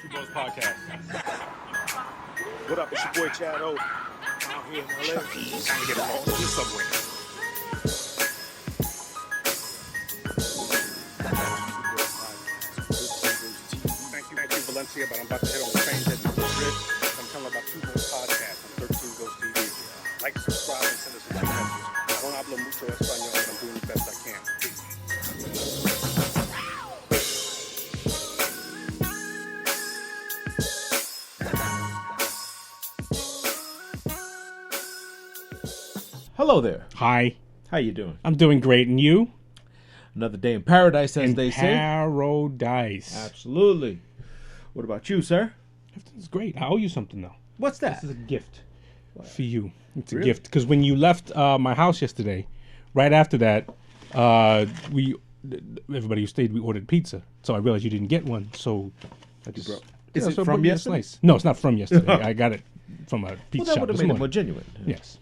Two Bros Podcast. What up? It's your boy Chad O. Out here in LA. Trying to get lost in the subway. Thank you, Valencia, but I'm about to head on the train heading to the bridge. I'm telling about Two Bros Podcast on 13 Ghost TV. Like, subscribe, and send us some messages. I don't hablo mucho español, but I'm doing the best I can. Peace. Hello there. Hi. How you doing? I'm doing great. And you? Another day in paradise, as In they say. paradise. Absolutely. What about you, sir? Everything's great. I owe you something, though. What's that? This is a gift for you. It's a Really? gift. Because when you left my house yesterday, right after that, everybody who stayed, we ordered pizza. So I realized you didn't get one. So I just... Is it so I from brought you a yesterday? slice. No, it's not from yesterday. I got it from a pizza Well, that shop would have this made it morning. more genuine. Yes.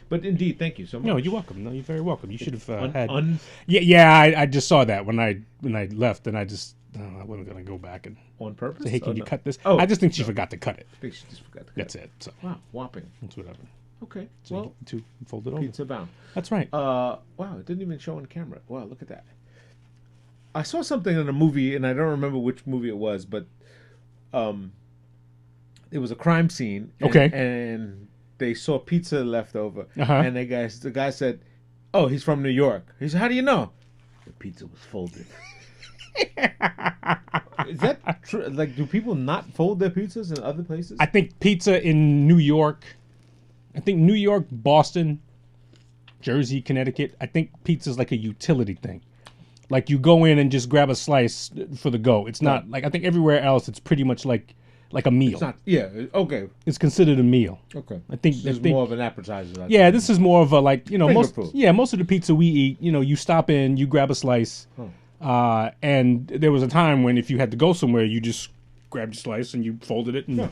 But indeed, thank you so much. No, you're welcome. No, you're very welcome. You should have had... un- Yeah, I just saw that when I left, and I just... I wasn't going to go back and On purpose? say, hey, can Oh, you no. cut this? Oh, I just think she forgot to cut it. I think she just forgot to cut That's it. So Wow, whopping. that's whatever. Okay. So Well, to fold it over. pizza bound. That's right. Wow, it didn't even show on camera. Wow, look at that. I saw something in a movie, and I don't remember which movie it was, but it was a crime scene. And, Okay. And they saw pizza left over, Uh-huh. and the guy said, "Oh, he's from New York." He said, "How do you know?" The pizza was folded. Is that true? Like, do people not fold their pizzas in other places? I think pizza in New York, Boston, Jersey, Connecticut, I think pizza's like a utility thing. Like you go in and just grab a slice for the go. It's not like, I think everywhere else it's pretty much like a meal. It's not. Yeah. Okay. It's considered a meal. Okay. I think It's more of an appetizer. Yeah, this is more of a like, Finger most food. most of the pizza we eat, you stop in, you grab a slice. And there was a time when if you had to go somewhere, you just grabbed your slice and you folded it and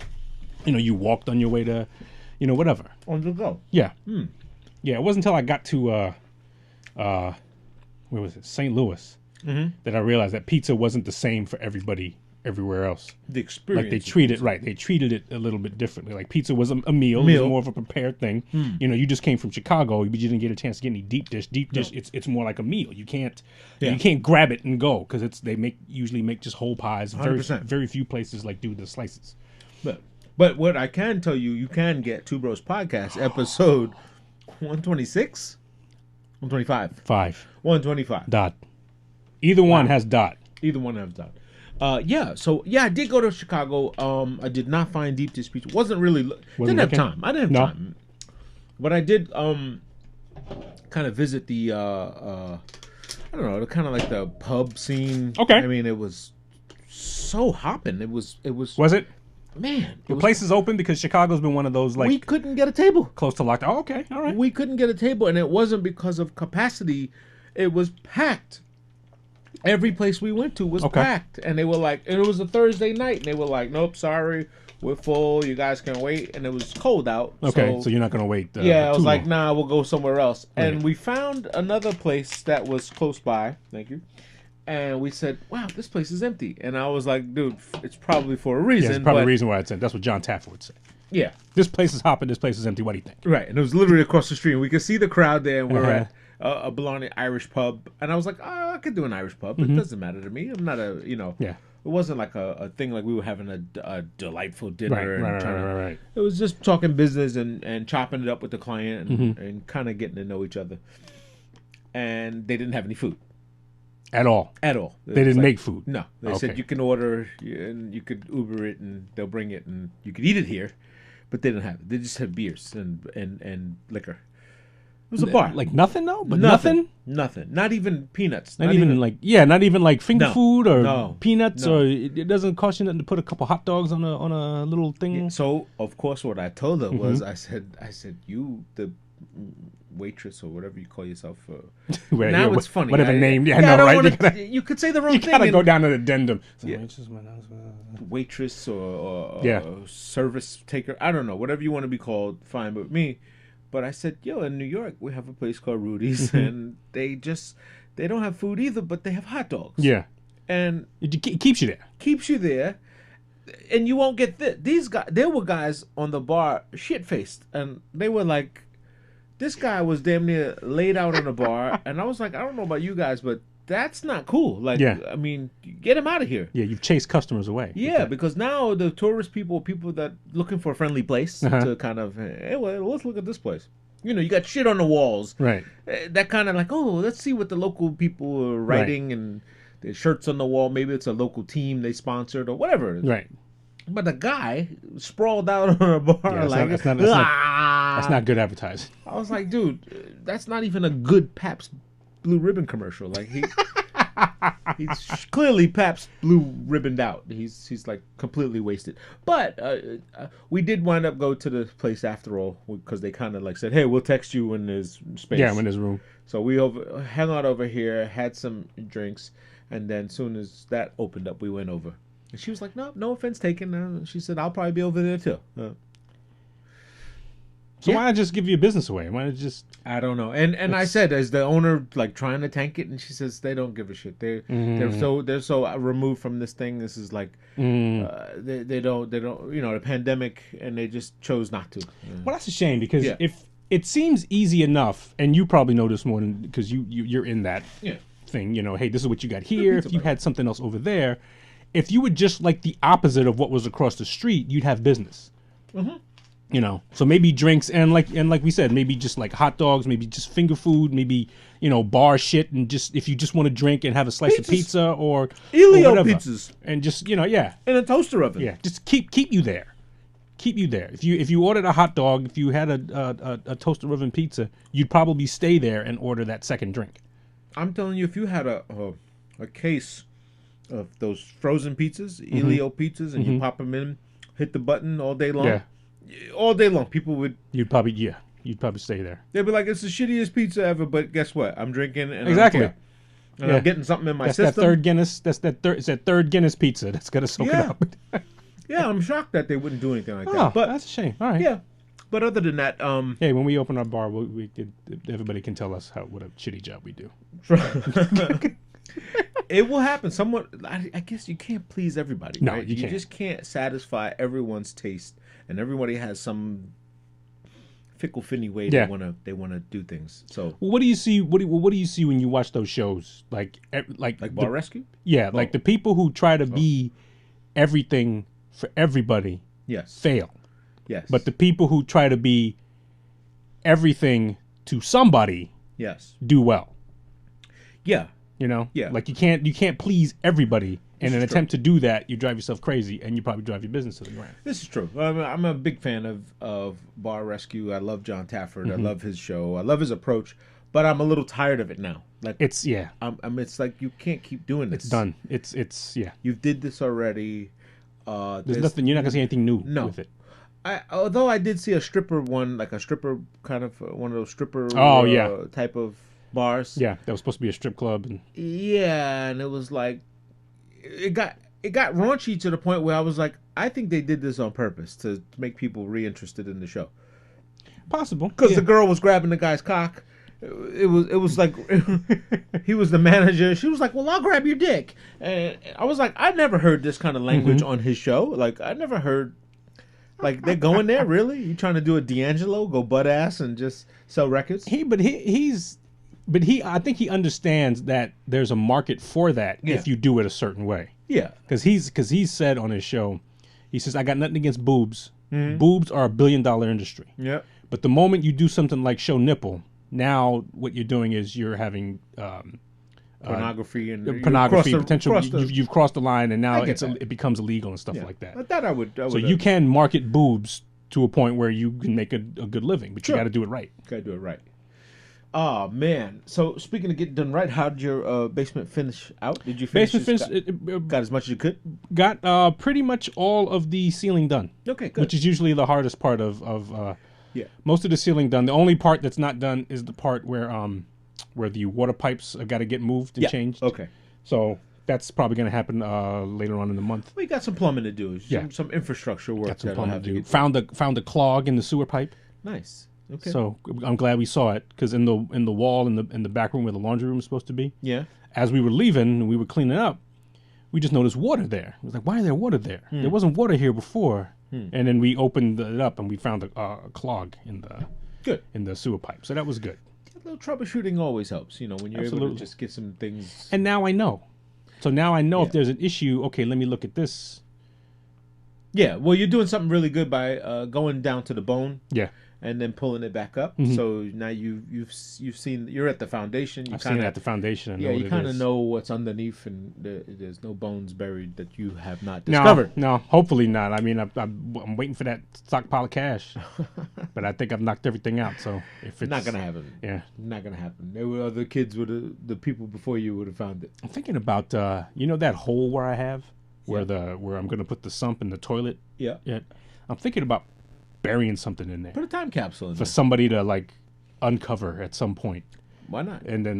you walked on your way to whatever. on the go. Yeah. Yeah, it wasn't until I got to where was it? St. Louis that I realized that pizza wasn't the same for everybody everywhere else. The experience. Like they treated it a little bit differently. Like pizza was a meal. It Meal. was more of a prepared thing. You just came from Chicago, but you didn't get a chance to get any deep dish. Deep dish, it's more like a meal. You can't grab it and go because they usually make just whole pies. Very 100%. very few places like do the slices. But what I can tell you, you can get Two Bros Podcast episode 126, 125, 125. Dot. Either one has dot. Either one has done. So I did go to Chicago. I did not find deep dish pizza. Wasn't really didn't have looking? time. I didn't have No. time. But I did kind of visit the I don't know, kind of like the pub scene. Okay. I mean, it was so hopping. It was Was it? man. The place is open because Chicago's been one of those like We couldn't get a table. close to lockdown. Oh, okay, all right. We couldn't get a table, and it wasn't because of capacity. It was packed. Every place we went to was Okay. packed, and they were like, and it was a Thursday night, and they were like, "Nope, sorry, we're full. You guys can wait." And it was cold out. Okay, so you're not gonna wait. yeah, I was too like, long. "Nah, we'll go somewhere else." And Right. we found another place that was close by. Thank you. And we said, "Wow, this place is empty." And I was like, "Dude, it's probably for a reason." Yeah, it's probably but- the reason why it's in. That's what John Taffer would say. Yeah. This place is hopping. This place is empty. What do you think? Right, and it was literally across the street. We could see the crowd there, and we're Uh-huh. at a Blarney Irish pub. And I was like, "Oh, I could do an Irish pub. It doesn't matter to me. I'm not a, Yeah. It wasn't like a thing like we were having a delightful dinner. Right, and right, trying right, to- right, right. It was just talking business and chopping it up with the client and kind of getting to know each other. And they didn't have any food At all. at all. It They was didn't like- make food. No, they Okay. said you can order and you could Uber it and they'll bring it and you could eat it here, but they didn't have it. They just had beers and liquor. It was a bar. Like nothing, though. But nothing. Nothing. Not even peanuts. Not even like finger No. food or No. peanuts No. or it doesn't cost you nothing to put a couple hot dogs on a little thing. So of course, what I told her was, I said, you the waitress or whatever you call yourself. Where- now yeah, it's funny. Whatever name. Yeah, I I know, don't right? wanna- you could say the wrong You thing. gotta and- go down to the addendum. Yeah. waitress or Yeah. service taker. I don't know, whatever you want to be called, fine with me. But I said, yo, in New York, we have a place called Rudy's, and they don't have food either, but they have hot dogs. Yeah. And It keeps you there. keeps you there. and you won't get these guys. There were guys on the bar shit faced, and they were like, this guy was damn near laid out on the bar, and I was like, I don't know about you guys, but that's not cool. Like, Yeah. I mean, get him out of here. Yeah, you've chased customers away. Yeah, because now the tourist people that looking for a friendly place Uh-huh. to kind of, hey, well, let's look at this place. You know, you got shit on the walls. Right. That kind of like, oh, let's see what the local people are writing and their shirts on the wall. Maybe it's a local team they sponsored or whatever it is. Right. But the guy sprawled out on a bar Yeah, like, that's not good advertising. I was like, dude, that's not even a good Pabst Blue Ribbon commercial. Like he's clearly Pabst Blue Ribboned out. He's like completely wasted. But we did wind up go to the place after all because they kind of like said, hey, we'll text you when there's space. Yeah, when there's room. So we hung out over here, had some drinks, and then as soon as that opened up, we went over. And she was like, no offense taken. She said, I'll probably be over there too. So why not just give your business away? Why not just... I don't know. And I said, is the owner like trying to tank it? And she says they don't give a shit. They're so removed from this thing. This is like they don't the pandemic, and they just chose not to. Well, that's a shame because if it seems easy enough, and you probably know this more than because you're in that thing. You know, hey, this is what you got here. If you had something else over there, if you were just like the opposite of what was across the street, you'd have business. Mm-hmm. You know, so maybe drinks and like we said, maybe just like hot dogs, maybe just finger food, maybe bar shit, and just if you just want to drink and have a slice of pizza or Elio whatever, pizzas, and just in a toaster oven, just keep you there, If you ordered a hot dog, if you had a toaster oven pizza, you'd probably stay there and order that second drink. I'm telling you, if you had a case of those frozen pizzas, Elio pizzas, and you pop them in, hit the button all day long. Yeah. All day long, people would. You'd probably stay there. They'd be like, "It's the shittiest pizza ever," but guess what? I'm drinking and exactly. I'm getting something in my system. That's that third Guinness. It's that third Guinness pizza that's gonna soak it up. Yeah, I'm shocked that they wouldn't do anything like Oh, that. But that's a shame. All right. Yeah, but other than that, hey, when we open our bar, everybody can tell us what a shitty job we do. It will happen. I guess you can't please everybody. No, right? you can't. Just can't satisfy everyone's taste, and everybody has some fickle finny way they wanna do things. So, well, what do you see? What do you see when you watch those shows? Like Bar Rescue? Yeah, like the people who try to be everything for everybody. Yes. Fail. Yes. But the people who try to be everything to somebody. Yes. Do well. Yeah. Yeah. Like you can't please everybody. In an attempt to do that, you drive yourself crazy, and you probably drive your business to the ground. This is true. I'm a big fan of Bar Rescue. I love John Tafford. I love his show. I love his approach. But I'm a little tired of it now. Like it's it's like you can't keep doing this. It's done. It's You did this already. There's nothing. You're not gonna see anything new with it. Although I did see a stripper one, like a stripper kind of one of those stripper type of bars. Yeah, that was supposed to be a strip club. And it was like it got raunchy to the point where I was like, I think they did this on purpose to make people reinterested in the show. Possible, because the girl was grabbing the guy's cock. It was like he was the manager. She was like, "Well, I'll grab your dick," and I was like, "I never heard this kind of language on his show. Like, I never heard." Like, they're going there, really? You trying to do a D'Angelo, go butt ass and just sell records? I think he understands that there's a market for that if you do it a certain way. Yeah. Because he's said on his show, he says, I got nothing against boobs. Boobs are $1 billion industry. Yeah. But the moment you do something like show nipple, now what you're doing is you're having pornography and potential. You've crossed the line, and now it becomes illegal and stuff like that. But that I would. So you can market boobs to a point where you can make a good living, but you got to do it right. Got to do it right. Oh man! So speaking of getting done right, how did your basement finish out? Did you finish? Got as much as you could. Got pretty much all of the ceiling done. Okay, good. Which is usually the hardest part of most of the ceiling done. The only part that's not done is the part where the water pipes have got to get moved and changed. Okay. So that's probably going to happen later on in the month. We got some plumbing to do. Some infrastructure work. Got some plumbing to do. Found a clog in the sewer pipe. Nice. Okay. So I'm glad we saw it because in the wall in the back room where the laundry room is supposed to be. Yeah. As we were leaving, we were cleaning up. we just noticed water there. It was like, why is there water there? There wasn't water here before. And then we opened it up and we found a clog in the sewer pipe. So that was good. A little troubleshooting always helps, when you're able Absolutely. to just get some things. And now I know. So now I know Yeah. if there's an issue, okay, let me look at this. Yeah, well, you're doing something really good by going down to the bone. Yeah. And then pulling it back up. So now you've seen, you're at the foundation. I've seen it at the foundation. I know you what kind it of is. know what's underneath, and there's no bones buried that you have not discovered. No, hopefully not. I mean, I'm waiting for that stockpile of cash, but I think I've knocked everything out. So if it's Not gonna happen. yeah, Not gonna happen. There were other kids the people before you would have found it. I'm thinking about that hole where I have where I'm gonna put the sump in the toilet. Yeah. Yeah, I'm thinking about burying something in there Put a time capsule in for there. somebody to like uncover at some point, Why not? and then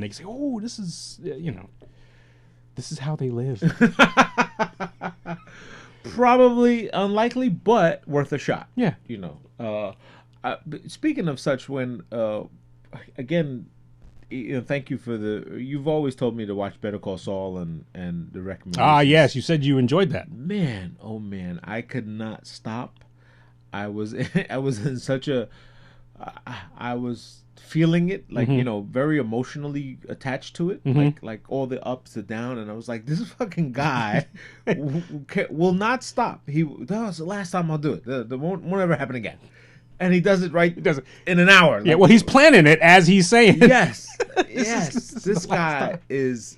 they say, oh, this is this is how they live. Probably unlikely, but worth a shot. Yeah. Speaking of such, when again, thank you for you've always told me to watch Better Call Saul and the recommendations. Yes, you said you enjoyed that. Man, oh man, I could not stop. I was in such a I was feeling it, like, very emotionally attached to it, like all the ups, the down, and I was like, this fucking guy will not stop. That was the last time I'll do it. The won't ever happen again. And he does it right. He does it in an hour. Yeah, well, he's planning it as he's saying. Yes, yes. This the last guy time. is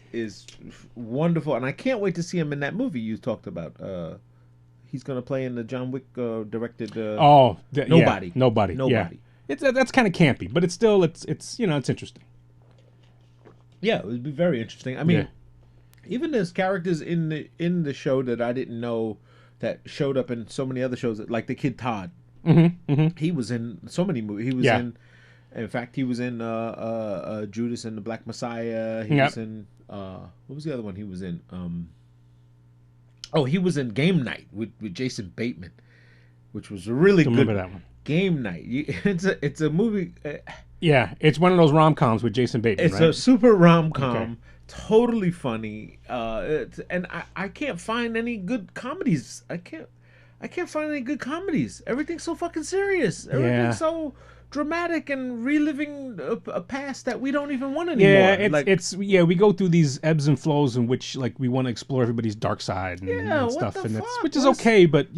wonderful, and I can't wait to see him in that movie you talked about. He's gonna play in the John Wick directed. Nobody. Nobody. Yeah. That's kind of campy, but it's still it's interesting. Yeah, it would be very interesting. I mean, Yeah. even there's characters in the show that I didn't know that showed up in so many other shows, like the kid Todd. He was in so many movies. He was in fact, he was in Judas and the Black Messiah. He was in what was the other one he was in? He was in Game Night with Jason Bateman, which was a really good. Remember that one? Game Night. It's a movie. Yeah, it's one of those rom-coms with Jason Bateman. It's right? a super rom-com, Okay. totally funny. And I can't find any good comedies. I can't find any good comedies. Everything's so fucking serious. Everything's so dramatic and reliving a past that we don't even want anymore. Yeah, we go through these ebbs and flows in which like we want to explore everybody's dark side and what stuff, the and fuck? which is okay, but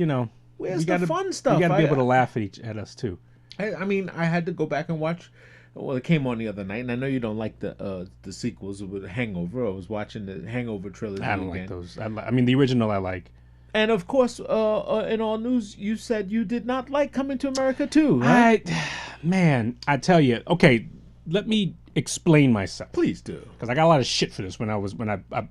Where's we gotta, the fun stuff? We got to be able to laugh at us too. I mean, I had to go back and watch. Well, it came on the other night, and I know you don't like the sequels with Hangover. I was watching the Hangover trilogy. I don't again. like those. I mean, the original I like. And of course, in all news, you said you did not like Coming to America too. Right? I tell you. Okay, let me explain myself. Please do. Because I got a lot of shit for this when I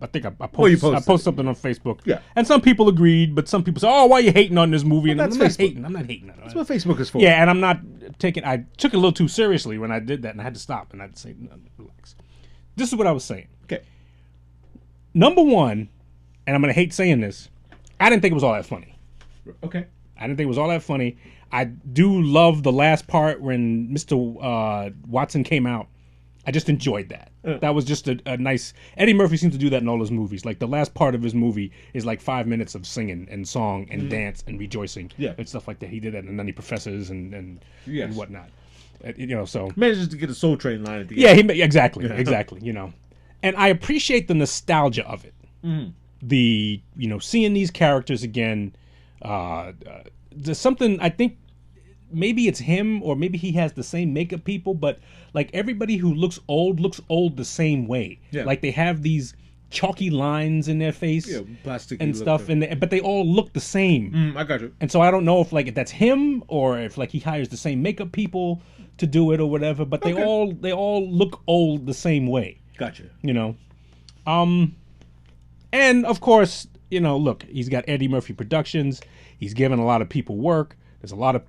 think I you posted posted something on Facebook. Yeah. And some people agreed, but some people said, "Oh, why are you hating on this movie?" And Well, I'm that's not Facebook. hating. I'm not hating. That's what Facebook is for. Yeah, and I'm not taking. I took it a little too seriously when I did that, and I had to stop and I'd say, no, relax. This is what I was saying. Okay. Number one, and I'm gonna hate saying this, I didn't think it was all that funny. Okay. I didn't think it was all that funny. I do love the last part when Mr. Watson came out. I just enjoyed that. That was just a nice. Eddie Murphy seems to do that in all his movies. Like the last part of his movie is like 5 minutes of singing and song and dance and rejoicing and stuff like that. He did that in Nutty Professors and whatnot. So Manages to get a Soul Train line at the yeah, end. exactly. And I appreciate the nostalgia of it. The seeing these characters again. There's something I think. Maybe it's him, or maybe he has the same makeup people, but like everybody who looks old the same way. Yeah. Like they have these chalky lines in their face, plastic and stuff, but they all look the same. I got you. And so I don't know if that's him or if like he hires the same makeup people to do it or whatever. But they all look old the same way. Gotcha. And of course, look, he's got Eddie Murphy Productions. He's given a lot of people work. There's a lot of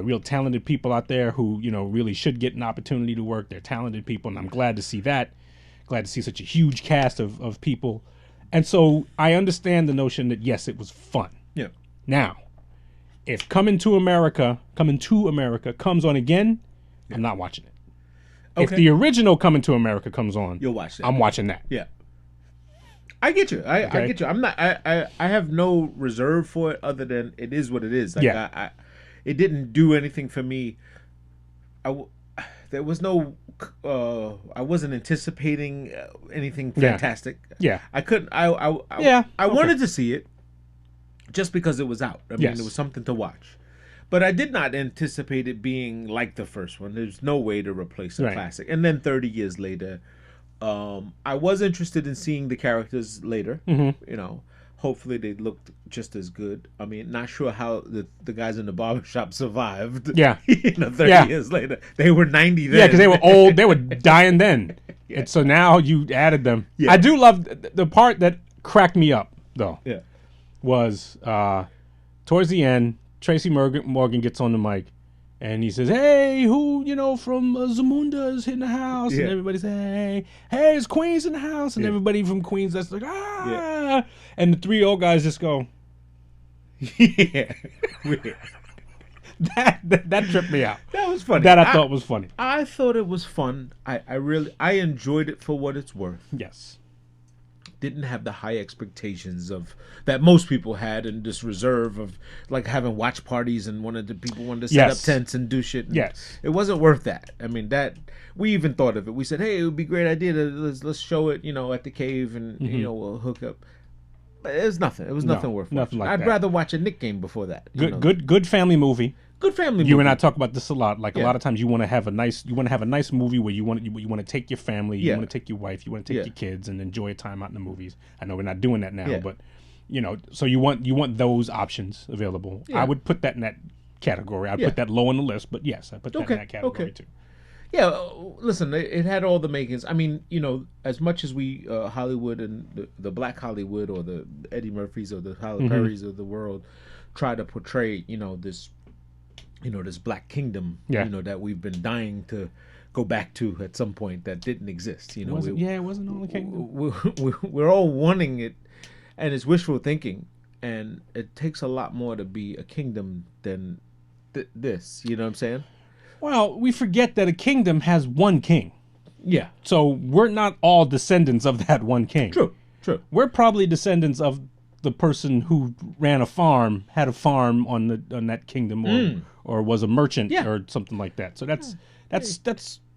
real talented people out there who, really should get an opportunity to work. They're talented people, and I'm glad to see that. Glad to see such a huge cast of people. And so I understand the notion that, yes, it was fun. Yeah. Now, if Coming to America comes on again, I'm not watching it. Okay. If the original Coming to America comes on, You'll watch that. I'm watching that. Yeah. I get you. I Okay. get you. I'm not. I have no reserve for it other than it is what it is. Like, Yeah. it didn't do anything for me. There was no. I wasn't anticipating anything fantastic. Yeah. I couldn't. Yeah, I okay. wanted to see it just because it was out. I mean, Yes. it was something to watch. But I did not anticipate it being like the first one. There's no way to replace a Right. classic. And then 30 years later, I was interested in seeing the characters later. Mm-hmm. You know, hopefully they looked just as good. I mean, not sure how the guys in the barbershop survived. Yeah. 30 years later. They were 90 then. Yeah, because they were old. They were dying then. And so now you added them. Yeah. I do love the part that cracked me up, though, Yeah. was towards the end, Tracy Morgan gets on the mic, and he says, hey, who, from Zamunda is in the house? Yeah. And everybody says, hey, it's Queens in the house. And everybody from Queens, that's like, ah. Yeah. And the three old guys just go, Yeah. Weird. that tripped me out. That was funny. That I thought was funny. I thought it was fun. I enjoyed it for what it's worth. Yes. Didn't have the high expectations of that most people had, and this reserve of like having watch parties and people wanted to set Yes. up tents and do shit. And Yes. it wasn't worth that. I mean, that we even thought of it. We said, hey, it would be a great idea to let's show it, at the cave, and we'll hook up. But it was nothing. It was nothing worth nothing watching. like I'd that. rather watch a Nick game before that. Good family movie. Good family movie. You and I talk about this a lot. Like a Yeah. lot of times, you want to have a nice movie where you want to take your family, you Yeah. want to take your wife, you want to take Yeah. your kids, and enjoy a time out in the movies. I know we're not doing that now, Yeah. but so you want those options available. Yeah. I would put that in that category. I'd Yeah. put that low on the list, but yes, I put that in that category too. Yeah, listen, it had all the makings. I mean, as much as we Hollywood and the Black Hollywood or the Eddie Murphys or the Halle Mm-hmm. Berrys of the world try to portray, this Black Kingdom, Yeah. that we've been dying to go back to at some point that didn't exist. It wasn't all the kingdom. We're all wanting it, and it's wishful thinking, and it takes a lot more to be a kingdom than this. You know what I'm saying? Well, we forget that a kingdom has one king, Yeah. so we're not all descendants of that one king. True. We're probably descendants of the person who ran a farm, had a farm on that kingdom, or was a merchant, Yeah. or something like that. So that's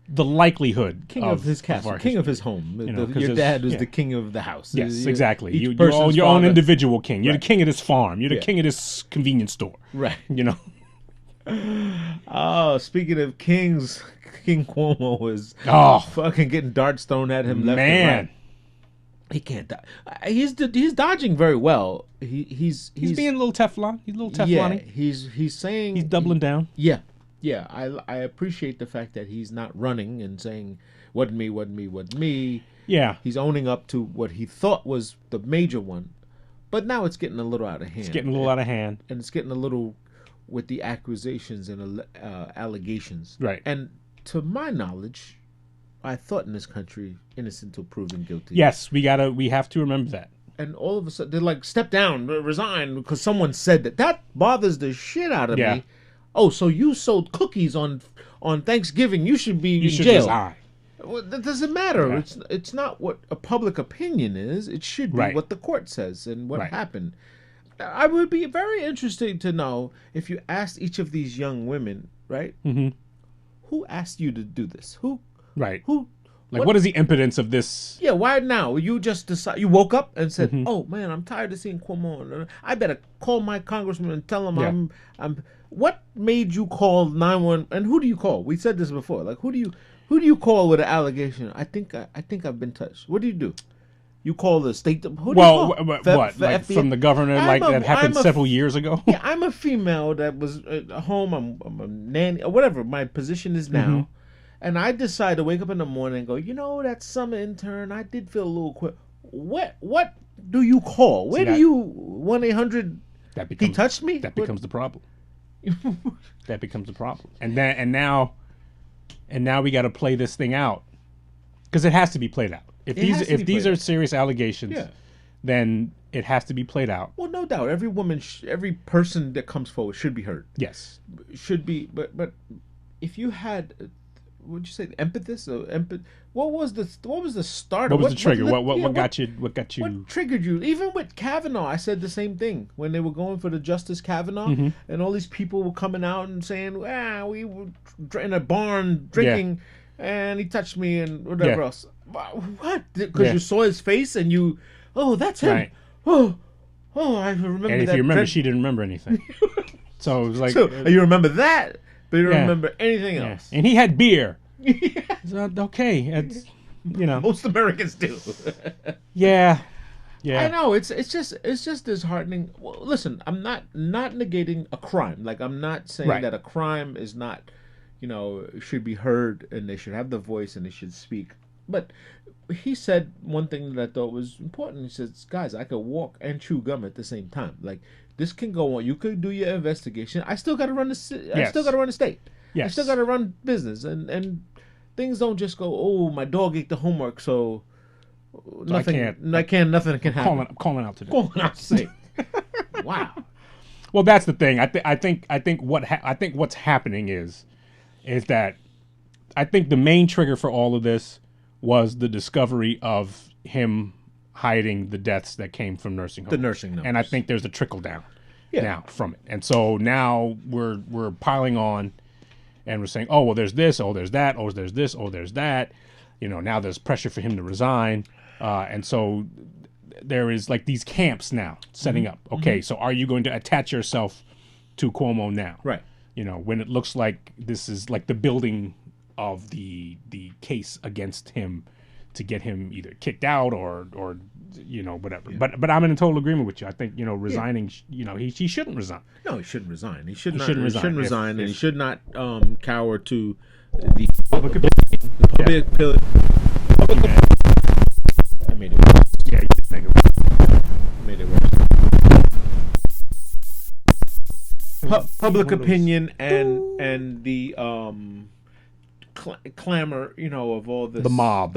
the likelihood King of his castle, our king of history. his home. 'cause Your there's- dad was yeah. the king of the house. Yes, exactly. Each You own person's your own father- individual king. You're Right. the king of this farm. You're the Yeah. king of this convenience store. Right. Oh, speaking of kings, King Cuomo was fucking getting darts thrown at him left and right. He can't die. He's dodging very well. He's being a little Teflon. He's a little yeah. Teflon. He's saying He's doubling down. Yeah. I appreciate the fact that he's not running and saying wasn't me. Yeah. He's owning up to what he thought was the major one, but now it's getting a little out of hand. It's getting a little out of hand. and it's getting a little with the accusations and allegations. Right. And to my knowledge, I thought in this country, innocent till proven guilty. Yes, we have to remember that. And all of a sudden, they're like, step down, resign, because someone said that. That bothers the shit out of Yeah. me. Oh, so you sold cookies on Thanksgiving. You should be You in should jail. resign. Well, that doesn't matter. Yeah. It's not what a public opinion is. It should be Right. what the court says and what Right. happened. I would be very interested to know if you asked each of these young women, right? Mm-hmm. Who asked you to do this? Who? Right. Who? Like, what is the impotence of this? Yeah, why now? You just decide. You woke up and said, Mm-hmm. "Oh man, I'm tired of seeing Cuomo. I better call my congressman and tell him Yeah. I'm." What made you call 911? And who do you call? We said this before. Like, who do you call with an allegation? I think I've been touched. What do you do? You call the state. Who do you Well, call? what? The Like FBI? from the governor, like that happened several years ago? Yeah, I'm a female that was at home. I'm a nanny or whatever my position is now. Mm-hmm. And I decide to wake up in the morning and go, that summer intern, I did feel a little quick. What do you call? Where do you 1-800? He touched me. That becomes the problem. That becomes the problem. And now we got to play this thing out because it has to be played out. If these are serious allegations, Yeah. then it has to be played out. Well, no doubt, every woman, every person that comes forward should be heard. Yes. Should be, but if you had What'd you say? Empathist or empath? What was the starter? What was the trigger? lit- What yeah, got you? What got you? What triggered you? Even with Kavanaugh, I said the same thing when they were going for the Justice Kavanaugh, and all these people were coming out and saying, we were in a barn drinking, and he touched me and whatever else." What? Because you saw his face and you, that's him. Right. Oh, I remember that. And if you remember, she didn't remember anything. So it was like, So you remember that, but you don't remember anything else. And he had beer. So, okay, it's Most Americans do. Yeah. I know it's just disheartening. Well, listen, I'm not negating a crime. Like, I'm not saying that a crime is not, should be heard and they should have the voice and they should speak. But he said one thing that I thought was important. He says, "Guys, I could walk and chew gum at the same time. Like, this can go on. You could do your investigation. I still got to run the state. I still got to run business, and things don't just go. Oh, my dog ate the homework, so nothing. Nothing can happen. I'm calling out today. Calling out sick. Wow. Well, that's the thing. I think what's happening is that I think the main trigger for all of this was the discovery of him hiding the deaths that came from nursing homes. The nursing homes. And I think there's a trickle down now from it. And so now we're piling on and we're saying, oh, well, there's this, oh, there's that, oh, there's this, oh, there's that. Now there's pressure for him to resign. And so there is like these camps now setting up. Okay, so are you going to attach yourself to Cuomo now? Right. When it looks like this is like the building of the case against him to get him either kicked out or whatever. Yeah. But I'm in total agreement with you. I think resigning. He shouldn't resign. No, he shouldn't resign. He shouldn't resign, and he should not cower to the public opinion. I made it worse. Yeah, you did make it worse. Made it worse. Public opinion and the clamor, of all this, the mob,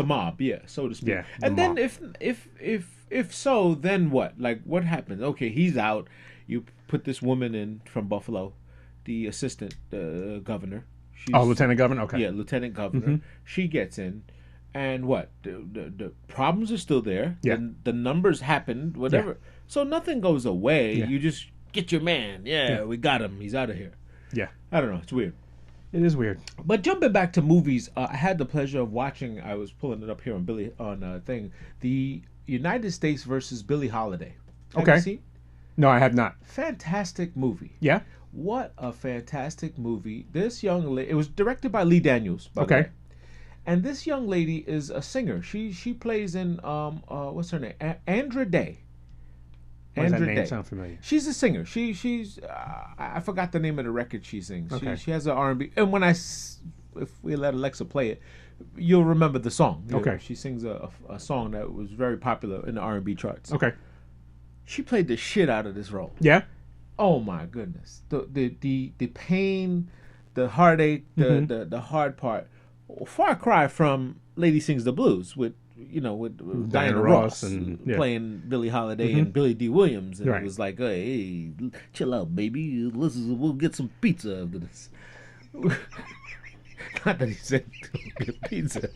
so to speak. Yeah, and then if so, then what? Like, what happens? Okay, he's out. You put this woman in from Buffalo, the assistant governor. Lieutenant governor. Okay. Yeah, lieutenant governor. She gets in, and what? The problems are still there. Yeah. The numbers happened. Whatever. Yeah. So nothing goes away. Yeah. You just get your man. Yeah, we got him. He's out of here. Yeah. I don't know. It's weird. It is weird. But jumping back to movies, I had the pleasure of watching. I was pulling it up here the United States versus Billie Holiday. Have you seen? No, I have not. Fantastic movie. Yeah. What a fantastic movie! This young lady. It was directed by Lee Daniels. By the way. And this young lady is a singer. She plays in what's her name? Andra Day. Why does that name sound familiar? She's a singer. She's I forgot the name of the record she sings. Okay. She has an R&B. And if we let Alexa play it, you'll remember the song. Okay. She sings a song that was very popular in the R&B charts. Okay. She played the shit out of this role. Yeah. Oh my goodness. The pain, the heartache, the hard part. Far cry from Lady Sings the Blues with Diana Ross and playing Billie Holiday and Billy D. Williams, and it was like, hey, chill out, baby. We'll get some pizza after this. Not that he said get pizza,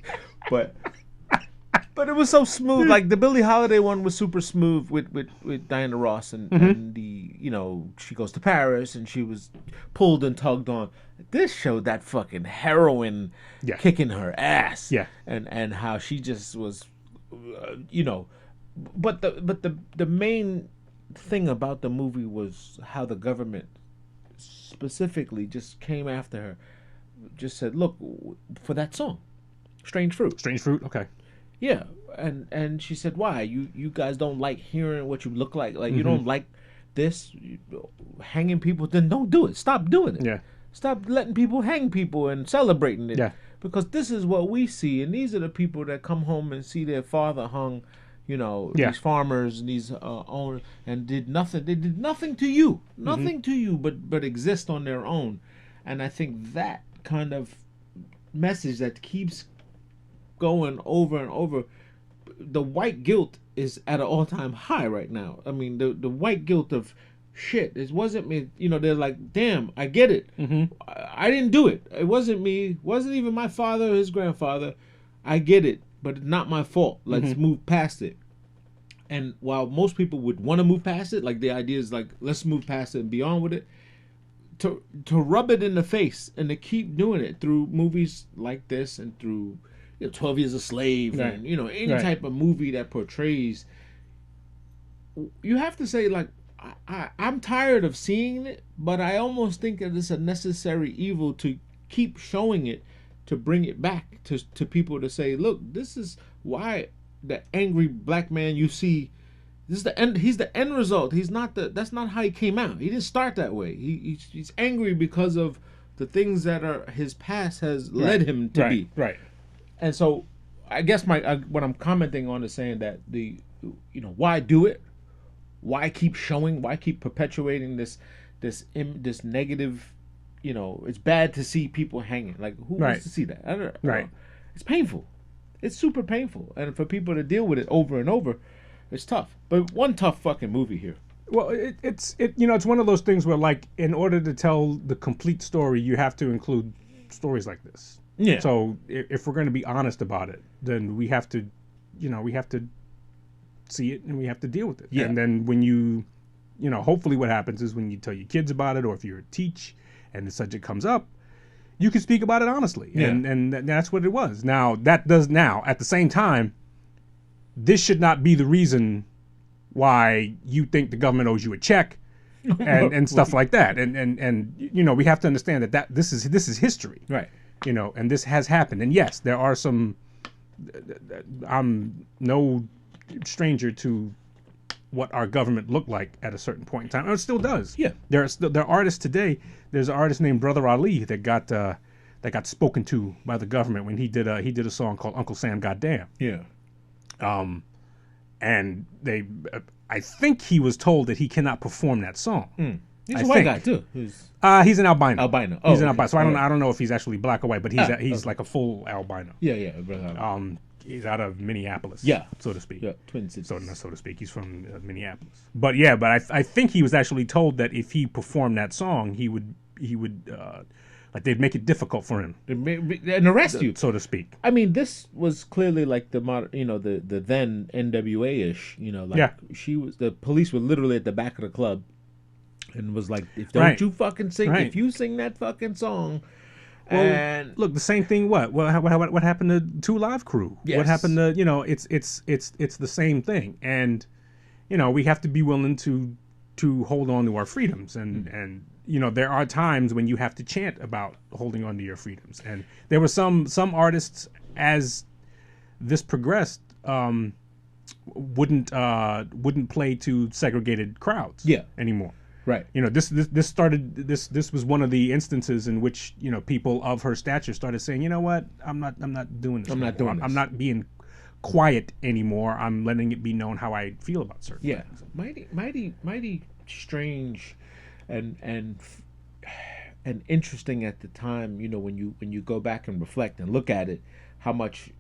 but it was so smooth. Like the Billie Holiday one was super smooth with Diana Ross and the she goes to Paris and she was pulled and tugged on. This showed that fucking heroin kicking her ass. Yeah. And how she just was, but the main thing about the movie was how the government specifically just came after her, just said, look, for that song, Strange Fruit. Strange Fruit. Okay. Yeah, and she said, why? You guys don't like hearing what you look like? Like, you don't like this? Hanging people? Then don't do it. Stop doing it. Yeah. Stop letting people hang people and celebrating it. Yeah. Because this is what we see, and these are the people that come home and see their father hung, these farmers and these owners, and did nothing. They did nothing to you. Nothing to you but exist on their own. And I think that kind of message that keeps going over and over. The white guilt is at an all-time high right now. I mean, the white guilt of shit, it wasn't me. You know, they're like, damn, I get it. Mm-hmm. I didn't do it. It wasn't me. Wasn't even my father or his grandfather. I get it, but it's not my fault. Let's move past it. And while most people would want to move past it, like the idea is like, let's move past it and be on with it, to rub it in the face and to keep doing it through movies like this and through 12 Years a Slave and any type of movie that portrays, you have to say like, I'm tired of seeing it, but I almost think that it's a necessary evil to keep showing it, to bring it back to people, to say, look, this is why the angry black man you see, this is the end. He's the end result. He's not that's not how he came out. He didn't start that way. He's angry because of the things that are his past has led him to be. Right. And so, I guess what I'm commenting on is saying that why do it? Why keep showing? Why keep perpetuating this negative? It's bad to see people hanging. Like, who wants to see that? I don't know. It's painful. It's super painful, and for people to deal with it over and over, it's tough. But one tough fucking movie here. Well, it's one of those things where, like, in order to tell the complete story, you have to include stories like this. Yeah. So if we're going to be honest about it, then we have to see it and we have to deal with it. Yeah. And then when hopefully what happens is when you tell your kids about it, or if you're a teach and the subject comes up, you can speak about it honestly. Yeah. And that's what it was. Now, at the same time, this should not be the reason why you think the government owes you a check and stuff like that. And we have to understand that this is history. Right. And this has happened. And yes, there are some, I'm no stranger to what our government looked like at a certain point in time. It still does. Yeah. There are artists today. There's an artist named Brother Ali that got spoken to by the government when he did a song called Uncle Sam Goddamn. Yeah. And I think he was told that he cannot perform that song. He's a white guy too. He's an albino. Albino. He's an okay. albino. So I don't know if he's actually black or white, but he's like a full albino. Yeah, brother. He's out of Minneapolis. Yeah, so to speak. Yeah, Twin Cities. So to speak, he's from Minneapolis. But I think he was actually told that if he performed that song, he would like they'd make it difficult for him and arrest you, so to speak. I mean, this was clearly like the then NWA-ish. The police were literally at the back of the club and was like, if don't you fucking sing, if you sing that fucking song. Well, and look, the same thing. What happened to 2 Live Crew? Yes. What happened to it's the same thing, and we have to be willing to hold on to our freedoms, and there are times when you have to chant about holding on to your freedoms, and there were some artists as this progressed wouldn't play to segregated crowds anymore. Right. This was one of the instances in which, people of her stature started saying, you know what, I'm not doing this. I'm not being quiet anymore. I'm letting it be known how I feel about certain things. Mighty strange and interesting at the time, when you go back and reflect and look at it, how much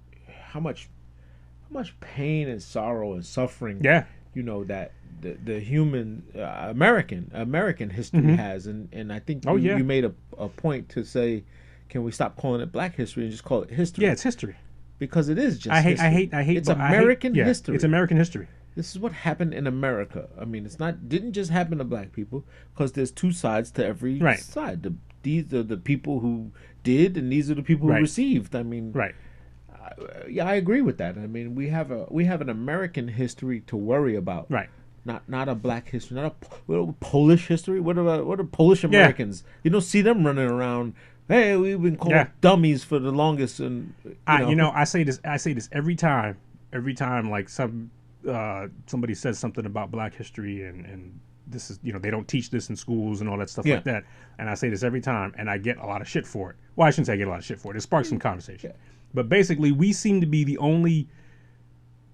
pain and sorrow and suffering that the human American history has, and I think you made a point to say, can we stop calling it Black history and just call it history? Yeah, it's history, because it is just. I hate. It's American history. It's American history. This is what happened in America. I mean, didn't just happen to black people, because there's 2 sides to every side. These are the people who did, and these are the people who received. I mean, I agree with that. I mean, we have an American history to worry about. Right. Not a black history, not a Polish history. What are Polish Americans? You don't see them running around. Hey, we've been called dummies for the longest, and I say this every time. Like somebody says something about black history, and this is they don't teach this in schools and all that stuff like that. And I say this every time, and I get a lot of shit for it. Well, I shouldn't say I get a lot of shit for it. It sparks some conversation. Yeah. But basically, we seem to be the only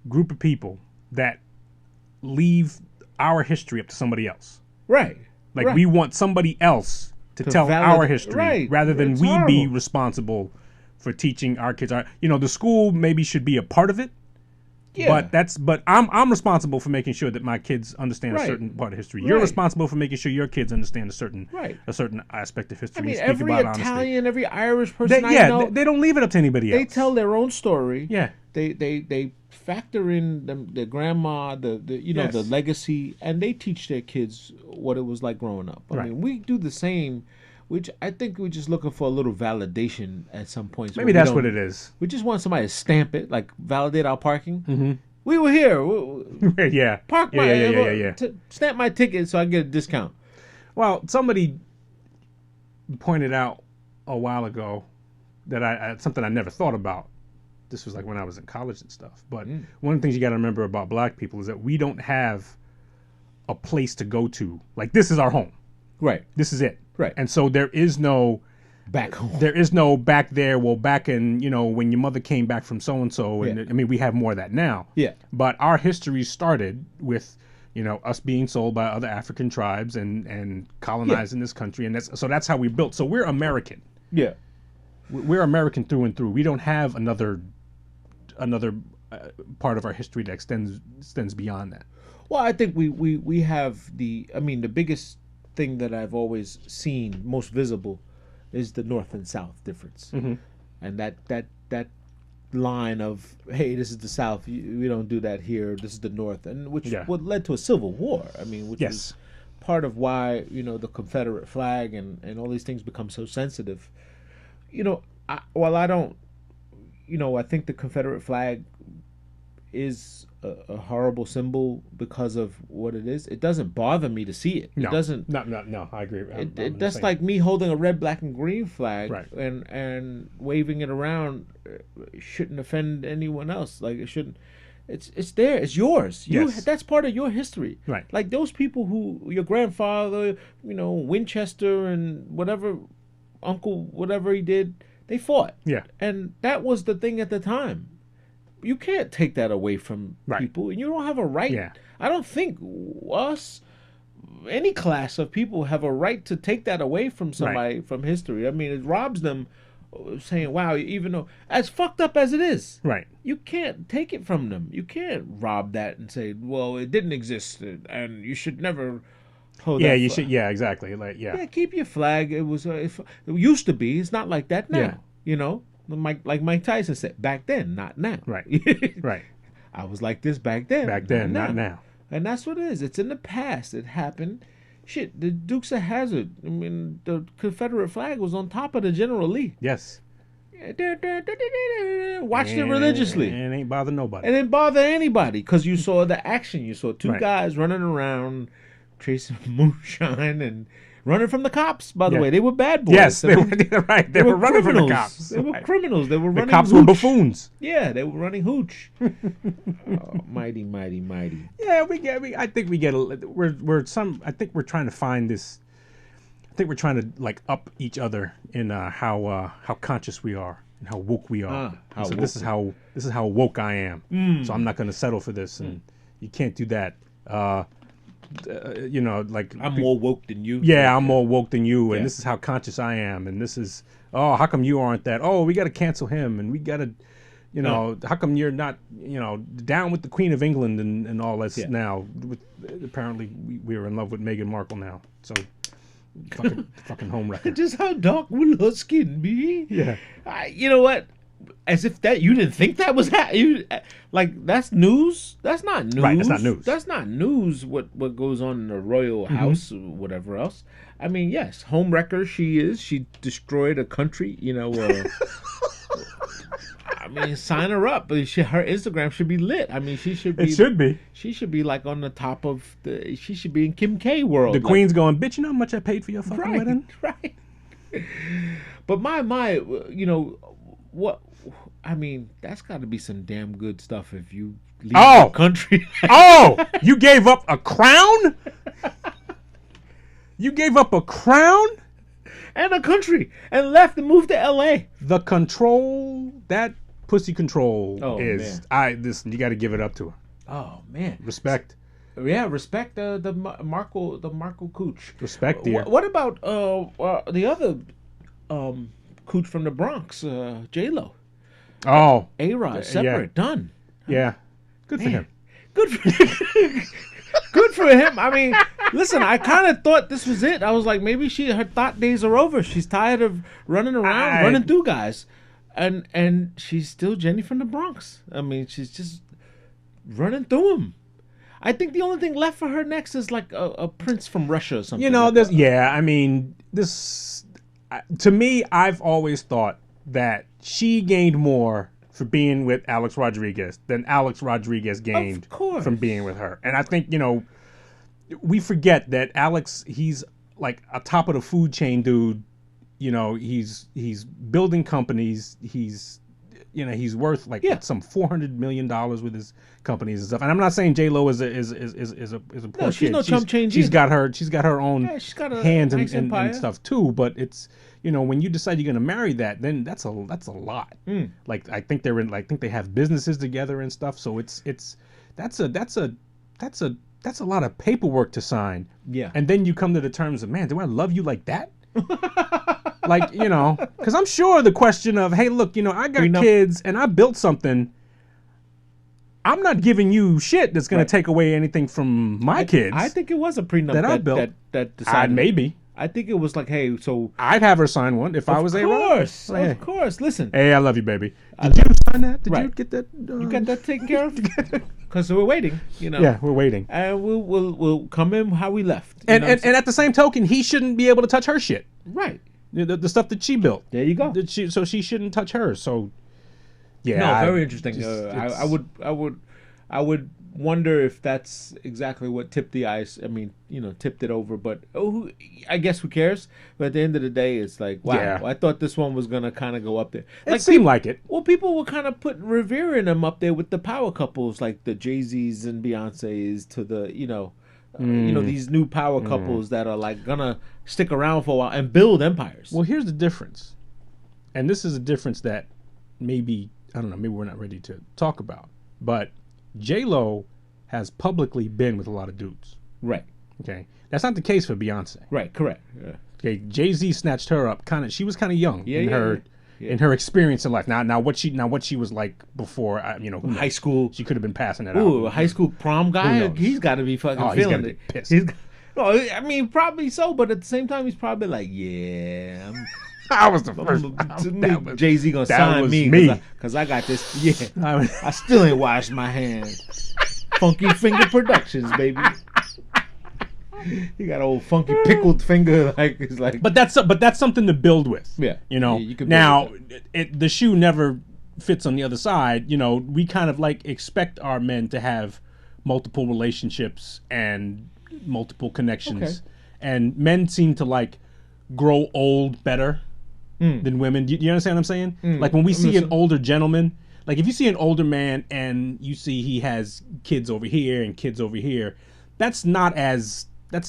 group of people that leave our history up to somebody else. Right. Like we want somebody else to tell our history rather than we be responsible for teaching our kids. The school maybe should be a part of it, Yeah. But I'm responsible for making sure that my kids understand a Right. certain part of history. You're Right. responsible for making sure your kids understand Right. a certain aspect of history. I mean, Speak every about honesty. Italian, every Irish person I Yeah, know, they don't leave it up to anybody else. they tell their own story. Yeah. They factor in the grandma, the Yes. the legacy, and they teach their kids what it was like growing up. I Right. mean, we do the same, which I think we're just looking for a little validation at some points. Maybe that's what it is. We just want somebody to stamp it, like validate our parking. Mm-hmm. We were here. Yeah. Park Yeah, my yeah. stamp my ticket so I get a discount. Well, somebody pointed out a while ago that I something I never thought about. This was like when I was in college and stuff. But one of the things you got to remember about black people is that we don't have a place to go to. Like, this is our home. Right. This is it. Right. And so there is no Back home. There is no back there. Well, back in, when your mother came back from so and so, and Yeah. I mean, we have more of that now. Yeah. But our history started with, us being sold by other African tribes and colonizing this country, and that's how we built. So we're American. Yeah. We're American through and through. We don't have another part of our history that extends beyond that. Well, I think we have the biggest thing that I've always seen most visible is the North and South difference. Mm-hmm. And that line of, hey, this is the South, we don't do that here, this is the North, and which what led to a civil war. I mean, which is part of why, the Confederate flag and all these things become so sensitive. I think the Confederate flag is a horrible symbol because of what it is. It doesn't bother me to see it. No, It doesn't. No, I agree. That's like me holding a red, black, and green flag, Right. and waving it around. Shouldn't offend anyone else. Like, it shouldn't. It's there. It's yours. Yes. That's part of your history. Right. Like those people who your grandfather, Winchester and whatever, uncle, whatever he did, they fought. Yeah. And that was the thing at the time. You can't take that away from people, and you don't have a right. Yeah. I don't think any class of people have a right to take that away from somebody from history. I mean, it robs them, saying, wow, even though, as fucked up as it is, Right. you can't take it from them. You can't rob that and say, well, it didn't exist, and you should never hold Yeah, that you flag. should. Yeah, exactly. Like, yeah. Keep your flag. It was it used to be. It's not like that now. Yeah. Like Mike Tyson said, back then, not now. Right. Right. I was like this back then. Back then, not now. And that's what it is. It's in the past. It happened. Shit, the Dukes of Hazzard. I mean, the Confederate flag was on top of the General Lee. Yes. Watched it religiously. And it ain't bother nobody. It didn't bother anybody because you saw the action. You saw two Right. guys running around, chasing moonshine and running from the cops. By the Yeah. way, they were bad boys. Yes, I they mean, were right. They were running from the criminals. cops. They were Right. criminals. They were The running. cops were hooch. buffoons. Yeah, they were running hooch. Oh, mighty, mighty, mighty. Yeah, I think we get I think we're trying to find this. I think we're trying to like up each other in how conscious we are and how woke we are. This is how woke I am. So I'm not going to settle for this, and you can't do that. Like I'm more woke than you. Yeah, I'm more woke than you, and Yeah. this is how conscious I am, and this is how come you aren't that? Oh, we got to cancel him, and we got to, how come you're not, down with the Queen of England and all this now? Apparently, we're in love with Meghan Markle now, so fucking home wrecker. Just how dark will her skin be? Yeah. You know what? As if that you didn't think that was like that's news. That's not news. Right, that's not news. That's not news. What goes on in the royal house or whatever else. I mean, yes, home wrecker she is. She destroyed a country. I mean, sign her up. But her Instagram should be lit. I mean, she should be. It should be. She should be like on the top of the. She should be in Kim K world. The Queen's going, bitch. You know how much I paid for your fucking right, wedding? right. But my, what? I mean, that's got to be some damn good stuff if you leave the country. You gave up a crown? You gave up a crown? And a country and left and moved to L.A. The control, that pussy control man. you got to give it up to her. Oh man, Respect. Yeah, respect the Markle cooch. Respect, dear. What about the other cooch from the Bronx, J-Lo? Oh, A-Rod, separate, done. yeah. Good for him. Good for good for him. I mean, listen, I kind of thought this was it. I was like, maybe her thought days are over. She's tired of running around, running through guys, and she's still Jenny from the Bronx. I mean, she's just running through them. I think the only thing left for her next is like a prince from Russia or something. You know, like I mean, this to me, I've always thought that she gained more for being with Alex Rodriguez than Alex Rodriguez gained from being with her. And I think, we forget that Alex, he's like a top of the food chain dude. You know, he's building companies. He's worth like some $400 million with his companies and stuff. And I'm not saying J-Lo is a poor she's kid. no chump change. She's got her own hands nice and stuff too. But it's, when you decide you're going to marry that, then that's a lot. Like I think they have businesses together and stuff. So that's a lot of paperwork to sign. Yeah. And then you come to the terms of, man, do I love you like that? Like, because I'm sure the question of, hey, look, I got kids and I built something. I'm not giving you shit that's going to take away anything from my kids. I think it was a prenup that I built. That decided. Maybe. I think it was like, hey, so I'd have her sign one if I was able. Of course. Listen. Hey, I love you, baby. Did you sign that? Did you get that? You got that taken care of? Because we're waiting. Yeah, we're waiting. And we'll come in how we left. And at the same token, he shouldn't be able to touch her shit. Right. The stuff that she built. There you go. So she shouldn't touch hers. So yeah. No, very interesting. I would wonder if that's exactly what tipped the ice. I mean, tipped it over. But I guess who cares? But at the end of the day, it's like, wow, I thought this one was gonna kind of go up there. It seemed like it. Well, people were kind of revering them up there with the power couples, like the JayZ's and Beyonce's, to the these new power couples that are like gonna stick around for a while and build empires. Well, here's the difference, and this is a difference that maybe we're not ready to talk about, but J-Lo has publicly been with a lot of dudes. Right. Okay. That's not the case for Beyonce. Right. Correct. Yeah. Okay. JayZ snatched her up. She was kind of young in her experience in life. Now what she was like before. High school. She could have been passing that out. Ooh, a high school prom guy. He's got to be fucking feeling it. Pissed. I mean, probably so, but at the same time, he's probably like, yeah. I was the first. JayZ gonna sign me because I got this. Yeah, I still ain't washed my hands. Funky Finger Productions, baby. He got old funky pickled finger, like it's like. But that's something to build with. Yeah, you could now the shoe never fits on the other side. We kind of like expect our men to have multiple relationships and multiple connections, and men seem to like grow old better than women. Do you understand what I'm saying? Like when we see an older gentleman, like if you see an older man and you see he has kids over here and kids over here, that's not as like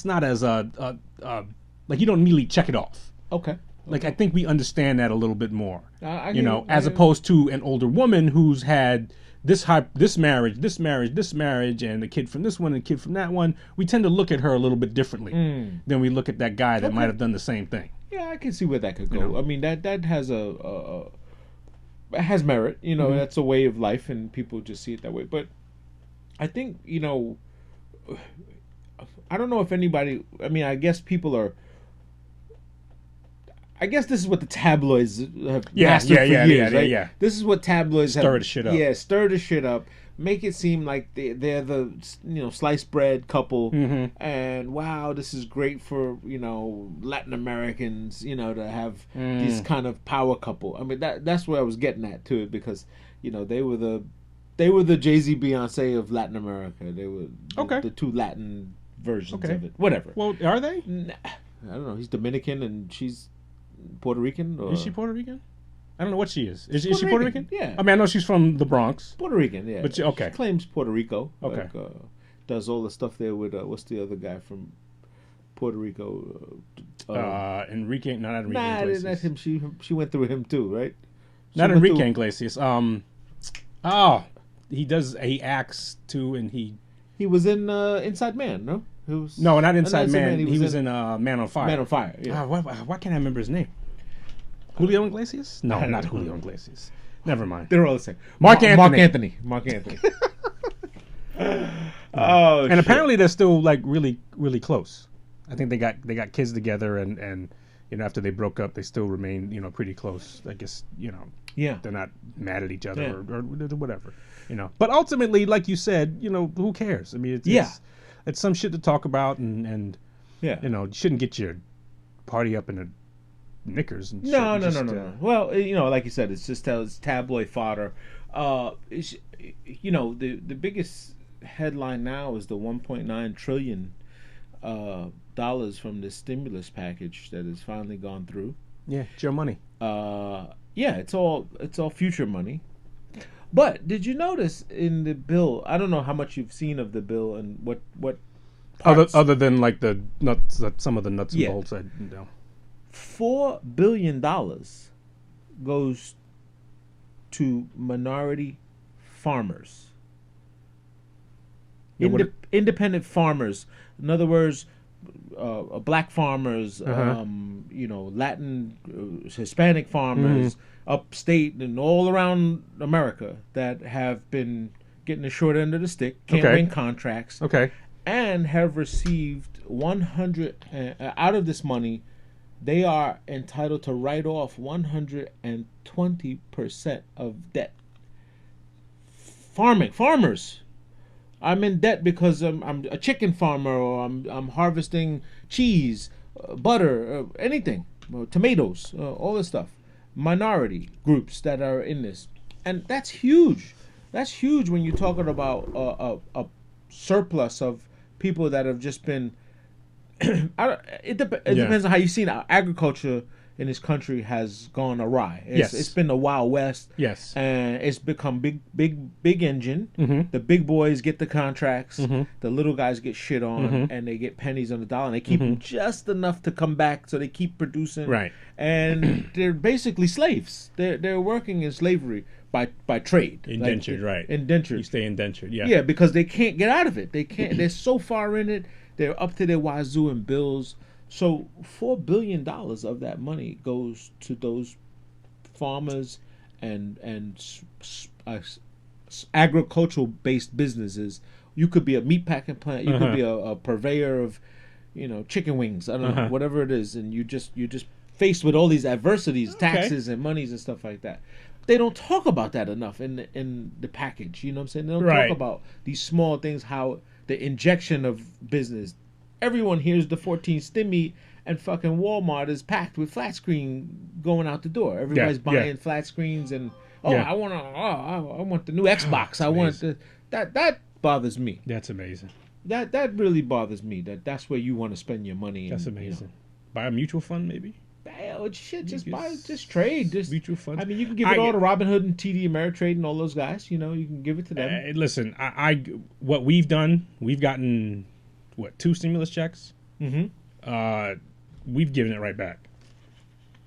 you don't immediately check it off. Okay. Like I think we understand that a little bit more. As opposed to an older woman who's had this marriage, and a kid from this one and a kid from that one. We tend to look at her a little bit differently than we look at that guy that might have done the same thing. Yeah, I can see where that could go. I mean, that has has merit. That's a way of life, and people just see it that way. But I think I don't know if anybody. I mean, I guess people are. I guess this is what the tabloids have mastered for years, right? Yeah. This is what tabloids stir the shit up. Yeah, stir the shit up. Make it seem like they're the sliced bread couple, and wow, this is great for Latin Americans, to have these kind of power couple. I mean that's where I was getting at to it, because they were the JayZ Beyonce of Latin America. They were the two Latin versions of it. Whatever. Well, are they? I don't know. He's Dominican and she's Puerto Rican. Or... Is she Puerto Rican? I don't know what she is. Is she Puerto Rican? Yeah. I mean, I know she's from the Bronx. Puerto Rican, yeah. But she claims Puerto Rico. Okay. Like, does all the stuff there with what's the other guy from Puerto Rico? Enrique. No, not Enrique. Nah, Iglesias. that's him. She went through him too, right? Not Enrique Iglesias. He acts too, and he was in Inside Man, no? No, not Inside Man. He was in Man on Fire. Man on Fire. Yeah. Why can't I remember his name? Julio Iglesias? No, not Julio Iglesias. Never mind. They're all the same. Mark Anthony. Mark Anthony. Oh, And apparently they're still like really, really close. I think they got kids together, and after they broke up, they still remain pretty close. I guess yeah. they're not mad at each other Yeah. or whatever. But ultimately, like you said, who cares? I mean, it's some shit to talk about, and Yeah. you shouldn't get your party up in a knickers and shit. No. Well, like you said, it's tabloid fodder. The biggest headline now is the 1.9 trillion dollars from the stimulus package that has finally gone through. Yeah, it's your money. It's all future money. But did you notice in the bill? I don't know how much you've seen of the bill and what parts. Other than like the nuts, some of the nuts and Yeah. bolts. $4 billion goes to minority farmers. Yeah, Independent farmers. In other words, black farmers, Latin, Hispanic farmers, upstate and all around America that have been getting the short end of the stick, can't win contracts, Okay. and have received 100 out of this money. They are entitled to write off 120% of debt. Farmers. I'm in debt because I'm a chicken farmer, or I'm harvesting cheese, butter, anything, tomatoes, all this stuff. Minority groups that are in this, and that's huge. That's huge when you're talking about a surplus of people that have just been. It depends on how you've seen it. Agriculture in this country has gone awry. It's been a Wild West. Yes. And it's become big engine. Mm-hmm. The big boys get the contracts. Mm-hmm. The little guys get shit on, and they get pennies on the dollar. And they keep just enough to come back, so they keep producing. Right. And they're basically slaves. They're working in slavery by trade. Indentured, right. Indentured. You stay indentured, yeah. Yeah, because they can't get out of it. They can't. They're so far in it. They're up to their wazoo in bills. So $4 billion of that money goes to those farmers and agricultural based businesses. You could be a meat packing plant. You could be a purveyor of, chicken wings. I don't know, whatever it is, and you're just faced with all these adversities, taxes and monies and stuff like that. They don't talk about that enough in the package. You know what I'm saying? They don't talk about these small things, how the injection of business. Everyone hears the 14 stimmy, and fucking Walmart is packed with flat screen going out the door. Everybody's buying flat screens, and I want the new Xbox. I want that bothers me. That's amazing. That really bothers me. That's where you want to spend your money. That's amazing. Buy a mutual fund, maybe. Shit, just trade. Just mutual funds. I mean, you can give it all to Robinhood and TD Ameritrade and all those guys. You can give it to them. Listen, what we've done, we've gotten 2 stimulus checks. Mm-hmm. We've given it right back.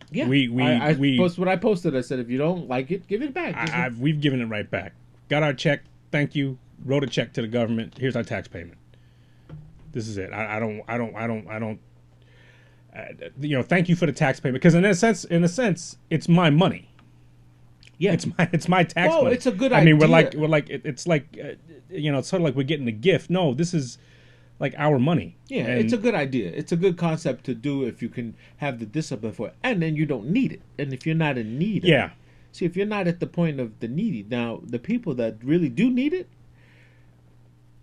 Yeah, what I posted. I said, if you don't like it, give it back. We've given it right back. Got our check. Thank you. Wrote a check to the government. Here's our tax payment. This is it. I don't. Thank you for the tax payment, because in a sense, it's my money. Yeah, it's my tax money. It's a good idea. I mean, it's sort of like we're getting a gift. No, this is like our money. Yeah, it's a good idea. It's a good concept to do if you can have the discipline for it, and then you don't need it. And if you're not in need, of it. See, if you're not at the point of the needy, now the people that really do need it,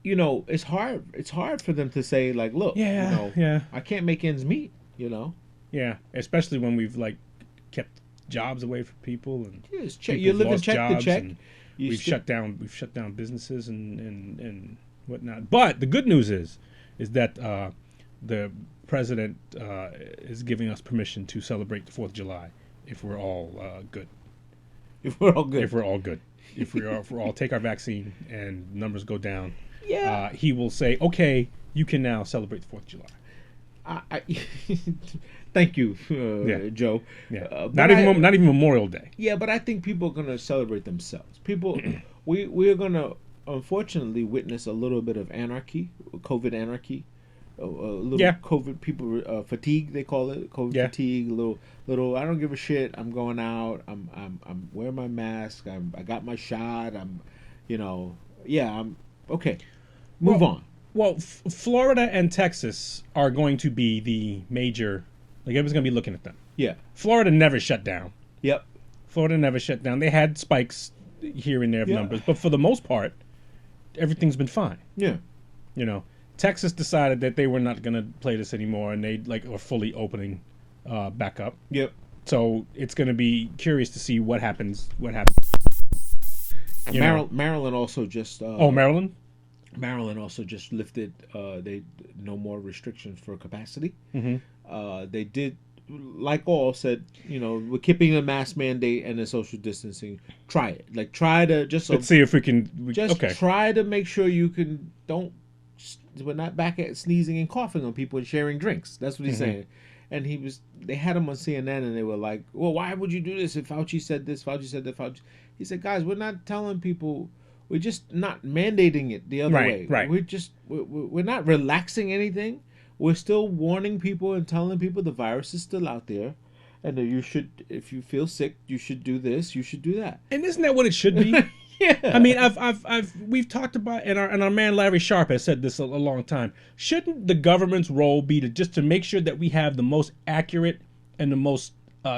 it's hard. It's hard for them to say, like, look, I can't make ends meet. Yeah, especially when we've kept jobs away from people, and you're living check to check. We've shut down businesses and whatnot. But the good news is that the president is giving us permission to celebrate the 4th of July if we're all good. If we're all good. If we all take our vaccine and numbers go down. Yeah. He will say, okay, you can now celebrate the 4th of July. Thank you, Joe. Yeah. Not even Memorial Day. Yeah, but I think people are going to celebrate themselves. People, we are going to unfortunately witness a little bit of anarchy, COVID anarchy, a little COVID people fatigue. They call it COVID fatigue. Little. I don't give a shit. I'm going out. I'm wearing my mask. I got my shot. I'm okay. Move on. Well, Florida and Texas are going to be the major. Like everyone's going to be looking at them. Yeah. Florida never shut down. Yep. Florida never shut down. They had spikes here and there of numbers, but for the most part, everything's been fine. Yeah. You know, Texas decided that they were not going to play this anymore, and they are fully opening back up. Yep. So it's going to be curious to see what happens. Maryland also just. Maryland. Maryland also just lifted. They no more restrictions for capacity. Mm-hmm. They did, like all said, we're keeping a mask mandate and the social distancing. Try it. Like try to just. Let's see if we can. Try to make sure you can don't. We're not back at sneezing and coughing on people and sharing drinks. That's what he's saying. And they had him on CNN and they were like, well, why would you do this if Fauci said this, Fauci said that, He said, guys, we're not telling people, we're just not mandating it the other way. Right. We're not relaxing anything. We're still warning people and telling people the virus is still out there. And that you should, if you feel sick, you should do this, you should do that. And isn't that what it should be? Yeah. I mean, we've talked about, and our man Larry Sharp has said this a long time. Shouldn't the government's role be to make sure that we have the most accurate and the most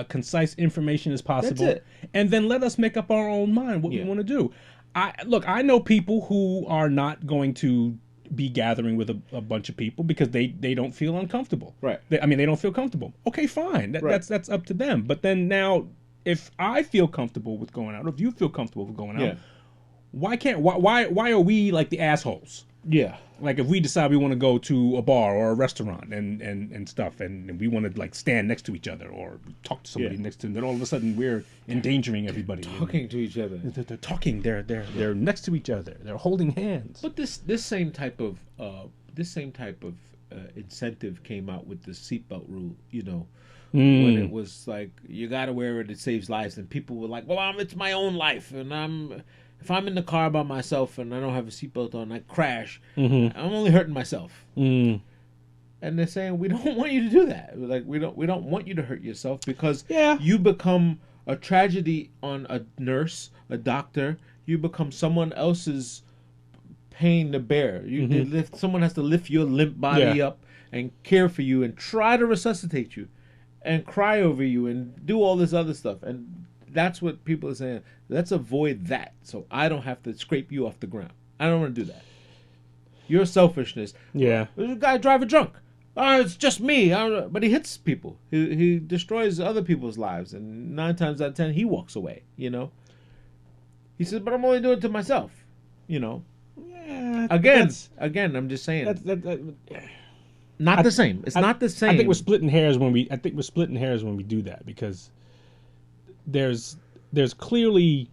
concise information as possible, That's it. And then let us make up our own mind what we want to do? I know people who are not going to be gathering with a bunch of people because they don't feel uncomfortable. Right. They don't feel comfortable. Okay, fine. That's up to them. But then now, if I feel comfortable with going out, or if you feel comfortable with going out, why are we like the assholes? Yeah. Like if we decide we want to go to a bar or a restaurant and stuff, and we want to like stand next to each other or talk to somebody next to them, then all of a sudden we're endangering everybody. Talking to each other. They're talking. They're next to each other. They're holding hands. But this same type of incentive came out with the seatbelt rule. When it was like you got to wear it saves lives, and people were like, well, it's my own life, and if I'm in the car by myself and I don't have a seatbelt on, I crash, I'm only hurting myself. And they're saying we don't want you to do that. Like we don't want you to hurt yourself because you become a tragedy on a nurse, a doctor. You become someone else's pain to bear. Someone has to lift your limp body up and care for you and try to resuscitate you and cry over you and do all this other stuff. And that's what people are saying. Let's avoid that so I don't have to scrape you off the ground. I don't want to do that. Your selfishness. Yeah. There's a guy driving drunk. Oh, it's just me. But he hits people. He destroys other people's lives. And 9 times out of 10, he walks away, He says, but I'm only doing it to myself, Yeah. Again, I'm just saying. Not the same. It's not the same. I think we're splitting hairs when we do that because there's clearly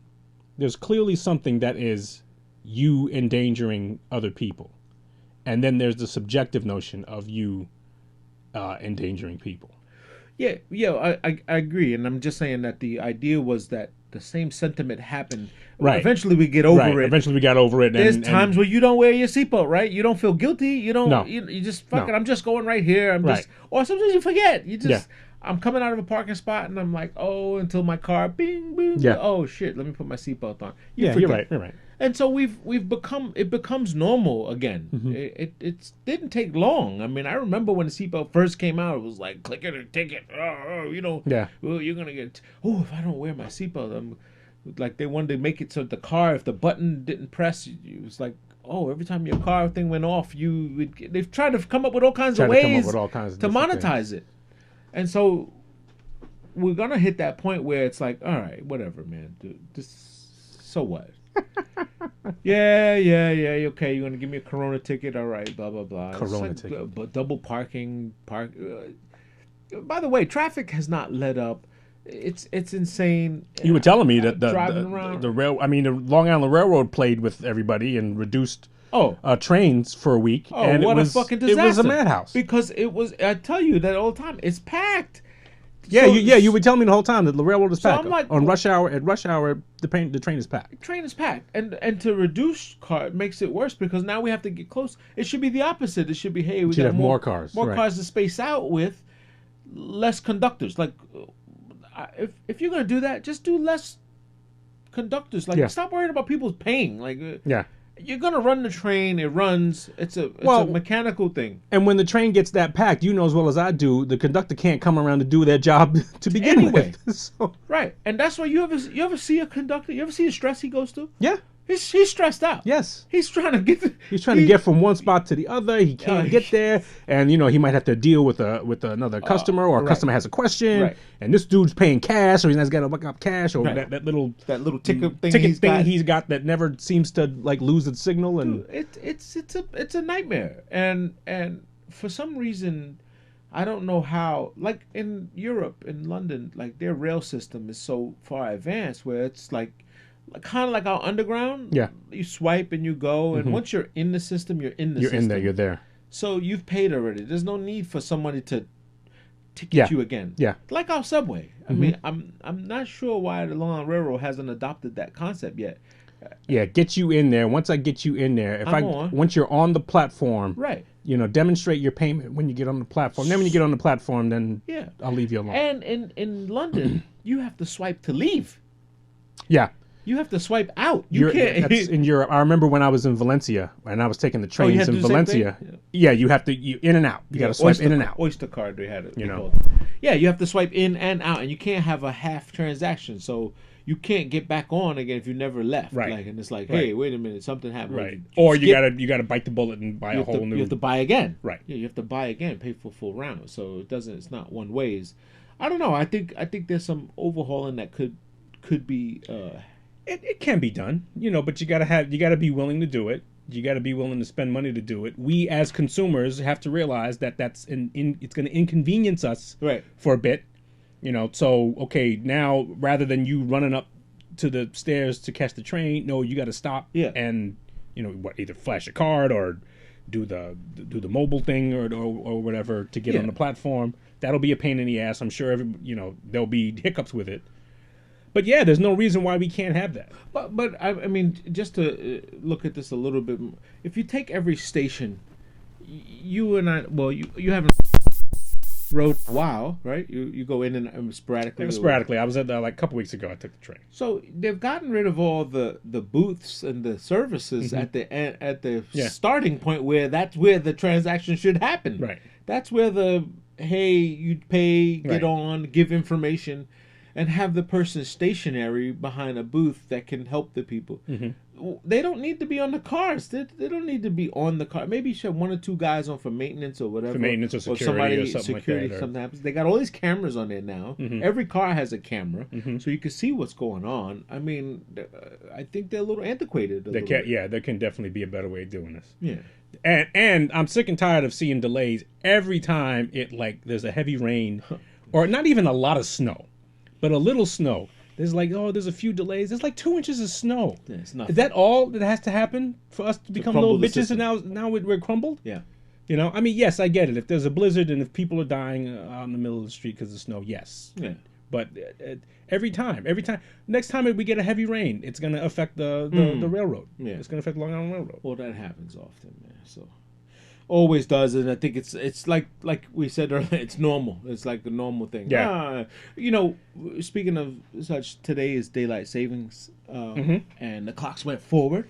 something that is you endangering other people, and then there's the subjective notion of you endangering people. Yeah, I agree, and I'm just saying that the idea was that the same sentiment happened. Right. Eventually, we get over it. Eventually, we got over it. There's times where you don't wear your seatbelt, right? You don't feel guilty. You don't. No. You just fuck it. I'm just going right here. Or sometimes you forget. I'm coming out of a parking spot and I'm like, oh, until my car, bing, boom. Yeah. Oh shit, let me put my seatbelt on. You're right. And so it becomes normal again. It didn't take long. I mean, I remember when the seatbelt first came out, it was like click it or ticket. Yeah. Well, you're gonna get. Oh, if I don't wear my seatbelt, I'm like they wanted to make it so the car, if the button didn't press, it was like. Oh, every time your car thing went off, they've tried to come up with all kinds of ways to monetize it. And so we're going to hit that point where it's like, all right, whatever, man. So what? Yeah, okay, you're going to give me a Corona ticket. All right, blah, blah, blah. Corona ticket. But double parking. By the way, traffic has not let up. It's insane. You were telling me that the Long Island Railroad played with everybody and reduced trains for a week. Oh, and what a fucking disaster! It was a madhouse because it was. I tell you that all the time. It's packed. Yeah, you would tell me the whole time that the railroad is packed. I'm like, on rush hour. At rush hour, the train is packed. The train is packed, and to reduce car makes it worse because now we have to get close. It should be the opposite. It should be we should got have more cars, more cars to space out with, less conductors. Like, if you're gonna do that, just do less conductors. Like, stop worrying about people's paying. Like, You're gonna run the train. It runs. It's a mechanical thing. And when the train gets that packed, you know as well as I do, the conductor can't come around to do their job to begin Anyway. with. So, Right, and that's why you ever see a conductor? You ever see the stress he goes through? yeah, He's stressed out. yes. He's trying to get. He's trying to get from one spot to the other. He can't get there, and he might have to deal with another customer, or a customer has a question, Right. and this dude's paying cash, or he's got to look up cash, or Right. that little ticket thing he's got that never seems to like lose its signal, and it's a nightmare, and for some reason, I don't know how. Like in Europe, in London, like their rail system is so far advanced where it's like kind of like our underground. Yeah. You swipe and you go, and once you're in the system, you're in the you're system. in there, you're there. So you've paid already. There's no need for somebody to ticket you again. Yeah. Like our subway. I mean, I'm not sure why the Long Island Railroad hasn't adopted that concept yet. Yeah, get you in there. Once I get you in there, once you're on the platform, Right. Demonstrate your payment when you get on the platform. Then when you get on the platform, then Yeah. I'll leave you alone. And in London, you have to swipe to leave. Yeah. You have to swipe out. You can't. That's in Europe. I remember when I was in Valencia and I was taking the trains had to in do the same Valencia. thing? Yeah, you have to in and out. You got to swipe in and out. Oyster card, they had it. You know. Yeah, you have to swipe in and out, and you can't have a half transaction. So you can't get back on again if you never left. Right. Like, and it's like, hey, wait a minute, something happened. Right. Or you gotta bite the bullet and buy a whole new. You have to buy again. Right. Yeah, you have to buy again, pay for full round. So it's not one ways. I don't know. I think there's some overhauling that could be. It can be done, but you gotta be willing to do it. You gotta be willing to spend money to do it. We as consumers have to realize that it's going to inconvenience us for a bit. So okay, now rather than you running up to the stairs to catch the train, no, you got to stop and either flash a card or do the mobile thing or whatever to get on the platform. That'll be a pain in the ass. I'm sure there'll be hiccups with it. But yeah, there's no reason why we can't have that. But I mean, just to look at this a little bit, if you take every station, you and I, well, you haven't rode a while, right? You go in and sporadically. Sporadically, I was at like a couple weeks ago. I took the train. So they've gotten rid of all the booths and the services at the starting point where that's where the transaction should happen. Right. That's where you pay, get on, give information. And have the person stationary behind a booth that can help the people. They don't need to be on the cars. They don't need to be on the car. Maybe you should have one or two guys on for maintenance or whatever. For maintenance or security or something like that. Something happens. They got all these cameras on there now. Every car has a camera, so you can see what's going on. I mean, I think they're a little antiquated. There can definitely be a better way of doing this. Yeah. And I'm sick and tired of seeing delays every time there's a heavy rain, or not even a lot of snow. But a little snow. There's a few delays. There's like 2 inches of snow. Yeah, it's nothing. Is that all that has to happen for us to become little bitches and now we're crumbled? Yeah. I mean, yes, I get it. If there's a blizzard and if people are dying out in the middle of the street because of snow, yes. Yeah. But every time, next time we get a heavy rain, it's going to affect the railroad. Yeah. It's going to affect the Long Island Railroad. Well, that happens often, man. So. Always does, and I think it's like we said earlier, it's normal. It's like the normal thing. Yeah. Speaking of such, today is daylight savings, and the clocks went forward.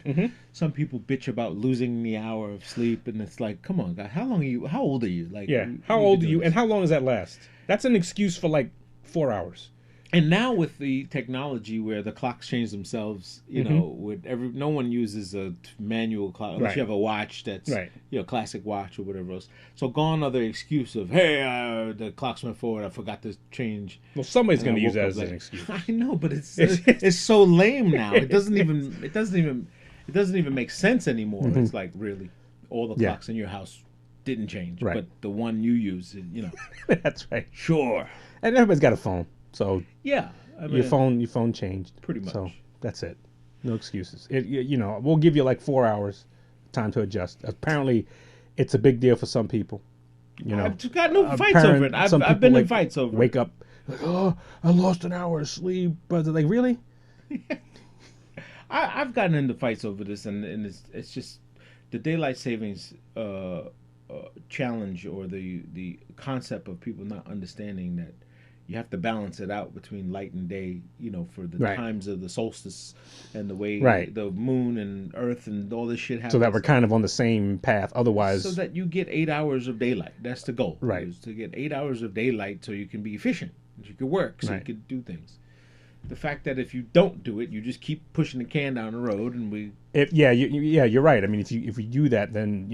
Some people bitch about losing the hour of sleep, and it's like, come on, guys, how old are you? Like, how old are you, and how long does that last? That's an excuse for like 4 hours. And now with the technology where the clocks change themselves, no one uses a manual clock unless you have a watch that's classic watch or whatever else. So gone are the excuse of, hey, the clocks went forward, I forgot to change. Well, somebody's going to use that as an excuse. I know, but it's so lame now. It doesn't even make sense anymore. It's like, really, all the clocks in your house didn't change, but the one you use, That's right. Sure. And everybody's got a phone. So yeah, I mean, your phone changed pretty much. So that's it. No excuses. We'll give you like 4 hours time to adjust. Apparently, it's a big deal for some people. I've got no fights over it. I've been in fights over it. Wake up, like, oh, I lost an hour of sleep. But like, really? I've gotten into fights over this, and it's just the daylight savings challenge or the concept of people not understanding that. you have to balance it out between light and day, for the Right. times of the solstice and the way Right. the moon and earth and all this shit happens. So that we're kind of on the same path. Otherwise, So that you get 8 hours of daylight. That's the goal. Right. Is to get 8 hours of daylight so you can be efficient. You can work, so you Right. can do things. The fact that if you don't do it, you just keep pushing the can down the road, and you're right. I mean, if we do that, then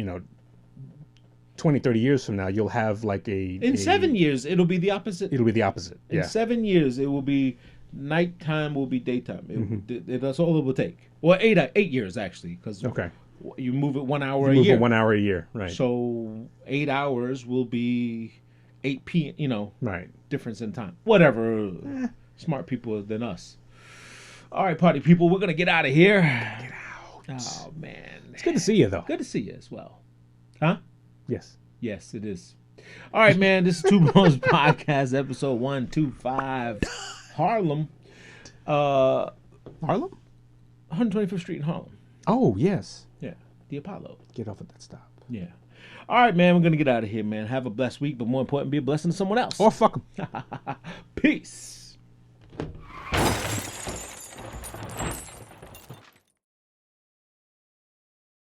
20, 30 years from now, you'll have like in 7 years it'll be the opposite. It'll be the opposite. In Yeah. 7 years, it will be nighttime will be daytime. Mm-hmm. That's all it will take. Well, 8 years actually, because Okay. you move it 1 hour You a move year. it 1 hour a year. Right. So 8 hours will be 8 p.m. Right. Difference in time. Whatever. Smart people than us. All right, party people, we're gonna get out of here. Get out. Oh man, It's good to see you, though. good to see you as well. Huh? Yes. Yes, it is. All right, man. This is Two Bros Podcast, episode 125, Harlem, Harlem? 125th Street in Harlem. Oh, yes. Yeah, the Apollo. Get off at that stop. Yeah. All right, man. We're gonna get out of here, man. Have a blessed week, but more important, be a blessing to someone else. Or fuck 'em. Peace.